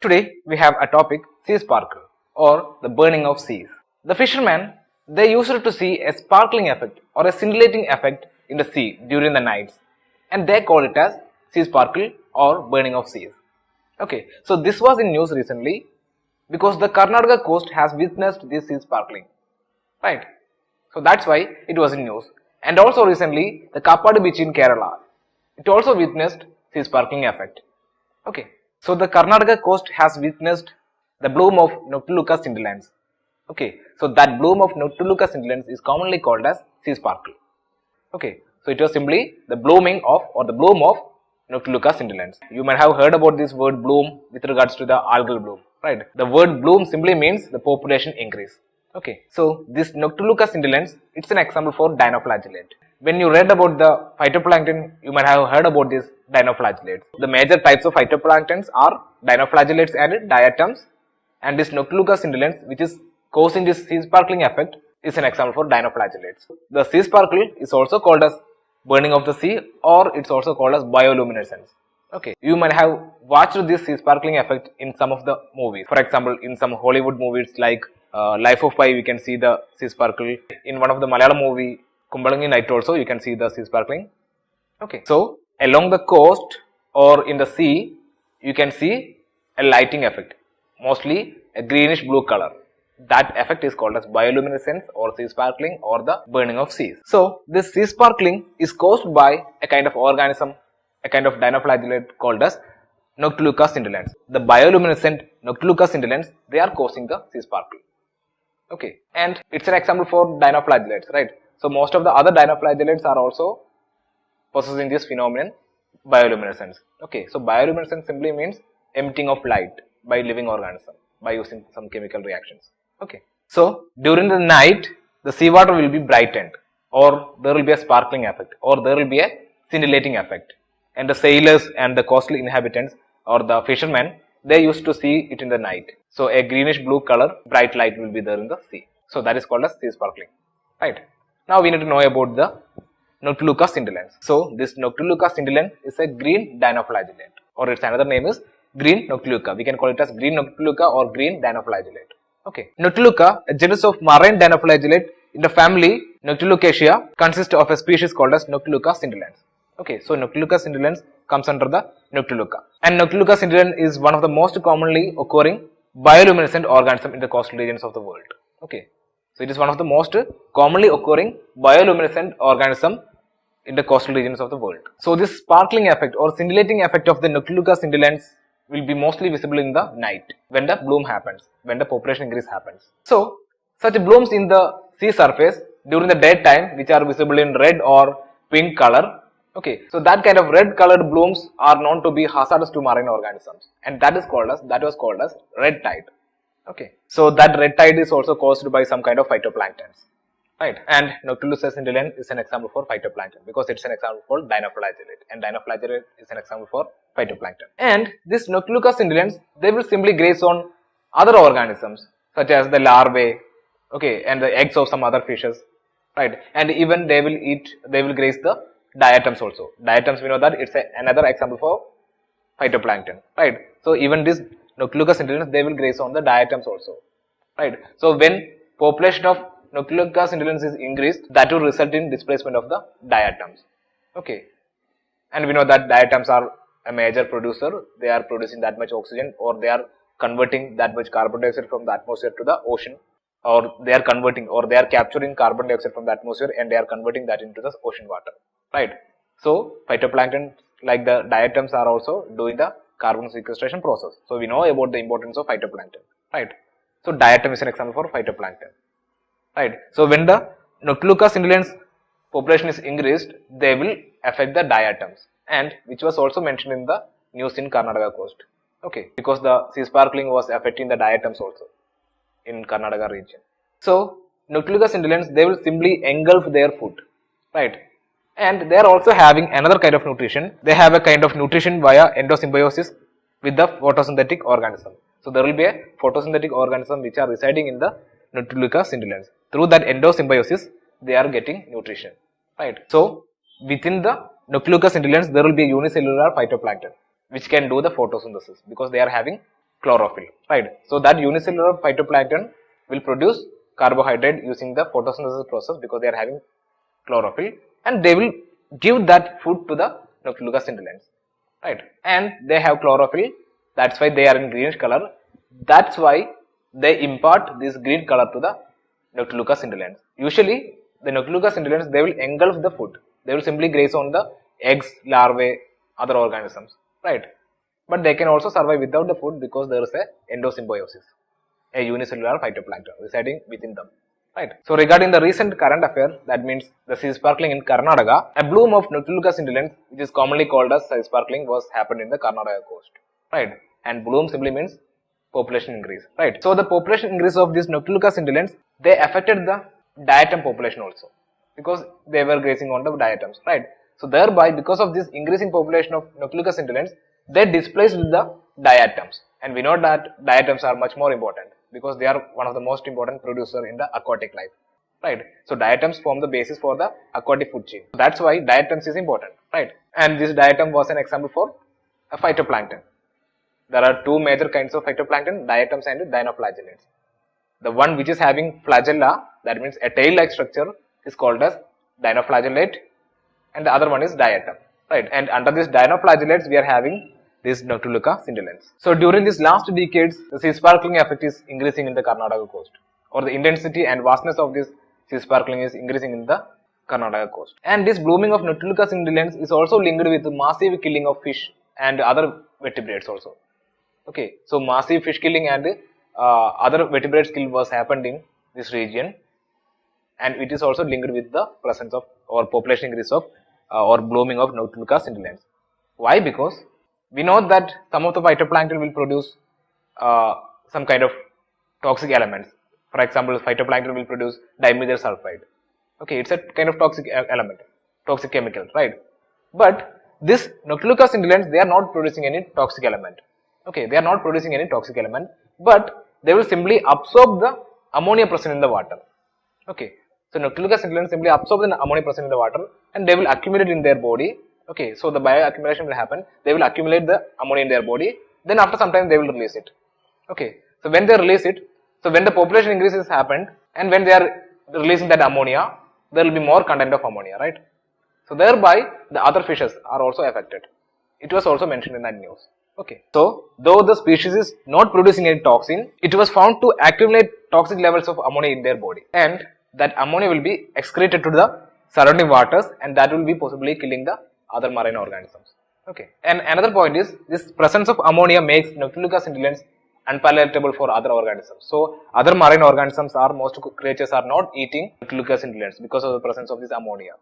Today we have a topic, sea sparkle or the burning of seas. The fishermen, they used to see a sparkling effect or a scintillating effect in the sea during the nights, and they call it as sea sparkle or burning of seas. Okay, so this was in news recently because the Karnataka coast has witnessed this sea sparkling, right? So that's why it was in news. And also recently the Kapadu beach in Kerala, it also witnessed sea sparkling effect. Okay, so the Karnataka coast has witnessed the bloom of Noctiluca scintillans. Okay, so that bloom of Noctiluca scintillans is commonly called as sea sparkle. Okay, so it was simply the blooming of or the bloom of Noctiluca scintillans. You might have heard about this word bloom with regards to the algal bloom, right? The word bloom simply means the population increase. Okay, so this Noctiluca scintillans, it's an example for dinoflagellate. When you read about the phytoplankton, you might have heard about these dinoflagellates. The major types of phytoplanktons are dinoflagellates and diatoms, and this Noctiluca scintillans, which is causing this sea sparkling effect, is an example for dinoflagellates. The sea sparkle is also called as burning of the sea, or it's also called as bioluminescence. Okay, you might have watched this sea sparkling effect in some of the movies. For example, in some Hollywood movies like Life of Pi, we can see the sea sparkle. In one of the Malayalam movie, Kumbalangi Night also, you can see the sea sparkling. Okay, so along the coast or in the sea, you can see a lighting effect, mostly a greenish blue color. That effect is called as bioluminescence or sea sparkling or the burning of seas. So this sea sparkling is caused by a kind of organism, a kind of dinoflagellate called as Noctiluca scintillans. The bioluminescent Noctiluca scintillans, they are causing the sea sparkle. Okay, and it's an example for dinoflagellates, right? So most of the other dinoflagellates are also possessing this phenomenon, bioluminescence. Okay, so bioluminescence simply means emitting of light by living organism by using some chemical reactions. Okay, so during the night the seawater will be brightened, or there will be a sparkling effect, or there will be a scintillating effect, and the sailors and the coastal inhabitants or the fishermen, they used to see it in the night. So a greenish blue color bright light will be there in the sea. So that is called as sea sparkling, right? Now we need to know about the Noctiluca scintillans. So this Noctiluca scintillan is a green dinoflagellate, or its another name is green Noctiluca. We can call it as green Noctiluca or green dinoflagellate. Okay, Noctiluca, a genus of marine dinoflagellate in the family Noctilucaceae, consists of a species called as Noctiluca scintillans. Okay, so Noctiluca scintillans comes under the Noctiluca, and Noctiluca scintillan is one of the most commonly occurring bioluminescent organism in the coastal regions of the world. Okay, so it is one of the most commonly occurring bioluminescent organism in the coastal regions of the world. So this sparkling effect or scintillating effect of the Noctiluca scintillans will be mostly visible in the night when the bloom happens, when the population increase happens. So such blooms in the sea surface during the daytime, which are visible in red or pink color. Okay, so that kind of red colored blooms are known to be hazardous to marine organisms, and that was called as red tide. Okay, so that red tide is also caused by some kind of phytoplanktons, right? And Noctiluca scintillan is an example for phytoplankton because it's an example for dinoflagellate, and dinoflagellate is an example for phytoplankton. And this Noctiluca scintillans, they will simply graze on other organisms such as the larvae, okay, and the eggs of some other fishes, right? And even they will graze the diatoms also. Diatoms, we know that it's another example for phytoplankton, right? So even this Noctiluca scintillans, they will graze on the diatoms also, right? So when population of Noctiluca scintillans is increased, that will result in displacement of the diatoms. Okay, and we know that diatoms are a major producer. They are producing that much oxygen, or they are converting that much carbon dioxide from the atmosphere to the ocean, or they are converting, or they are capturing carbon dioxide from the atmosphere and they are converting that into the ocean water, right? So phytoplankton like the diatoms are also doing the carbon sequestration process. So we know about the importance of phytoplankton, right? So diatom is an example for phytoplankton, right? So when the Noctiluca scintillans population is increased, they will affect the diatoms, and which was also mentioned in the news in Karnataka coast. Okay, because the sea sparkling was affecting the diatoms also in Karnataka region. So Noctiluca scintillans, they will simply engulf their food, right? And they are also having another kind of nutrition. They have a kind of nutrition via endosymbiosis with the photosynthetic organism. So there will be a photosynthetic organism which are residing in the Noctiluca scintillans. Through that endosymbiosis, they are getting nutrition, right? So within the Noctiluca scintillans, there will be a unicellular phytoplankton which can do the photosynthesis because they are having chlorophyll, right? So that unicellular phytoplankton will produce carbohydrate using the photosynthesis process because they are having chlorophyll, and they will give that food to the Noctiluca scintillans, right? And they have chlorophyll, that's why they are in greenish color. That's why they impart this green color to the Noctiluca scintillans. Usually, the Noctiluca scintillans, they will engulf the food. They will simply graze on the eggs, larvae, other organisms, right? But they can also survive without the food because there is a endosymbiosis, a unicellular phytoplankton residing within them, right? So regarding the recent current affair, that means the sea sparkling in Karnataka, a bloom of Noctiluca scintillans, which is commonly called as sea sparkling, was happened in the Karnataka coast, right? And bloom simply means population increase, right? So the population increase of these Noctiluca scintillans, they affected the diatom population also because they were grazing on the diatoms, right? So thereby, because of this increasing population of Noctiluca scintillans, they displaced the diatoms, and we know that diatoms are much more important because they are one of the most important producer in the aquatic life, right? So diatoms form the basis for the aquatic food chain. So that's why diatoms is important, right? And this diatom was an example for a phytoplankton. There are two major kinds of phytoplankton, diatoms and dinoflagellates. The one which is having flagella, that means a tail-like structure, is called as dinoflagellate, and the other one is diatom, right? And under this dinoflagellates, we are having these Noctiluca scintillans. So during these last decades, the sea sparkling effect is increasing in the Karnataka coast, or the intensity and vastness of this sea sparkling is increasing in the Karnataka coast. And this blooming of Noctiluca scintillans is also linked with the massive killing of fish and other vertebrates also. Okay, so massive fish killing and other vertebrates kill was happened in this region, and it is also linked with the presence of or population increase of or blooming of Noctiluca scintillans. Why? Because we know that some of the phytoplankton will produce some kind of toxic elements. For example, phytoplankton will produce dimethyl sulfide. Okay, it's a kind of toxic element, toxic chemical, right? But this Noctiluca scintillans, they are not producing any toxic element. Okay, they are not producing any toxic element, but they will simply absorb the ammonia present in the water. Okay, so Noctiluca scintillans simply absorb the ammonia present in the water and they will accumulate in their body. Okay, so the bioaccumulation will happen. They will accumulate the ammonia in their body. Then after some time they will release it. Okay, so when they release it, so when the population increases happened and when they are releasing that ammonia, there will be more content of ammonia, right? So thereby the other fishes are also affected. It was also mentioned in that news. Okay, so though the species is not producing any toxin, it was found to accumulate toxic levels of ammonia in their body, and that ammonia will be excreted to the surrounding waters, and that will be possibly killing the other marine organisms. Okay, and another point is this presence of ammonia makes Noctiluca scintillans unpalatable for other organisms. So other marine organisms or most creatures are not eating Noctiluca scintillans because of the presence of this ammonia.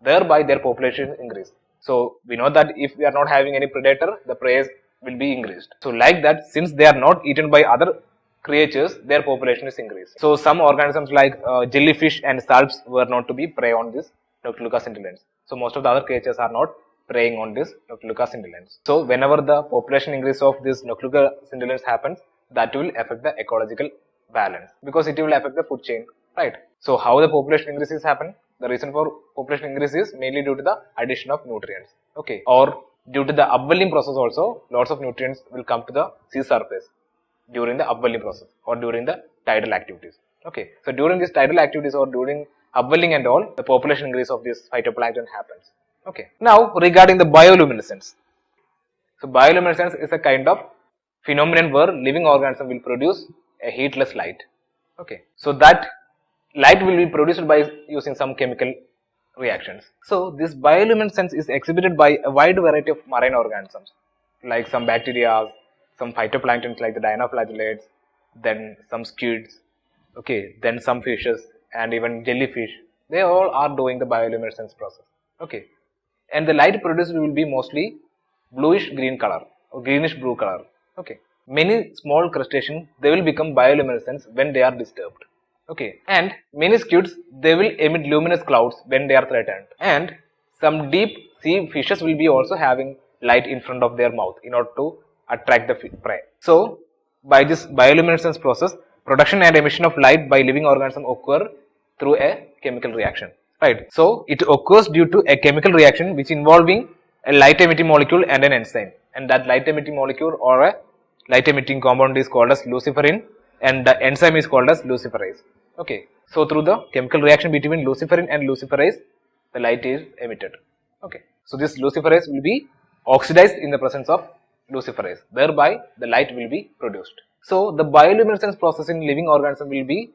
Thereby their population increase. So we know that if we are not having any predator, the prey will be increased. So like that, since they are not eaten by other creatures, their population is increasing. So some organisms like jellyfish and salps were not to be prey on this Noctiluca scintillans. So most of the other creatures are not preying on this Noctiluca scintillans. So whenever the population increase of this Noctiluca scintillans happens, that will affect the ecological balance because it will affect the food chain, right? So how the population increases happen? The reason for population increase is mainly due to the addition of nutrients. Okay, or due to the upwelling process also, lots of nutrients will come to the sea surface during the upwelling process or during the tidal activities. Okay, so during these tidal activities or during upwelling and all, the population increase of this phytoplankton happens. Okay, now regarding the bioluminescence. So bioluminescence is a kind of phenomenon where living organism will produce a heatless light. Okay, so that light will be produced by using some chemical reactions. So this bioluminescence is exhibited by a wide variety of marine organisms like some bacteria, some phytoplanktons like the dinoflagellates, then some squids, okay, then some fishes and even jellyfish. They all are doing the bioluminescence process. Okay, and the light produced will be mostly bluish green color or greenish blue color. Okay, many small crustaceans, they will become bioluminescent when they are disturbed. Okay, and many squids, they will emit luminous clouds when they are threatened, and some deep sea fishes will be also having light in front of their mouth in order to attract the prey. So by this bioluminescence process, production and emission of light by living organisms occur through a chemical reaction, right? So it occurs due to a chemical reaction which involving a light emitting molecule and an enzyme, and that light emitting molecule or a light emitting compound is called as luciferin and the enzyme is called as luciferase. Okay, so through the chemical reaction between luciferin and luciferase, the light is emitted. Okay, so this luciferase will be oxidized in the presence of luciferase, thereby the light will be produced. So the bioluminescence process in living organism will be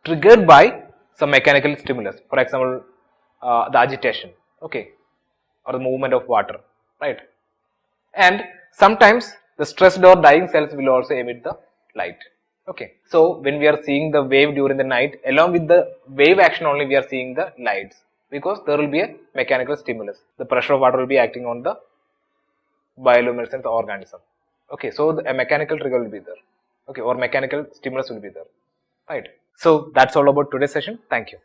triggered by some mechanical stimulus, for example, the agitation, okay, or the movement of water, right? And sometimes the stressed or dying cells will also emit the light. Okay, so when we are seeing the wave during the night, along with the wave action only we are seeing the lights, because there will be a mechanical stimulus. The pressure of water will be acting on the bioluminescent organism. Okay, so a mechanical trigger will be there. Okay, or mechanical stimulus will be there. Right. So that's all about today's session. Thank you.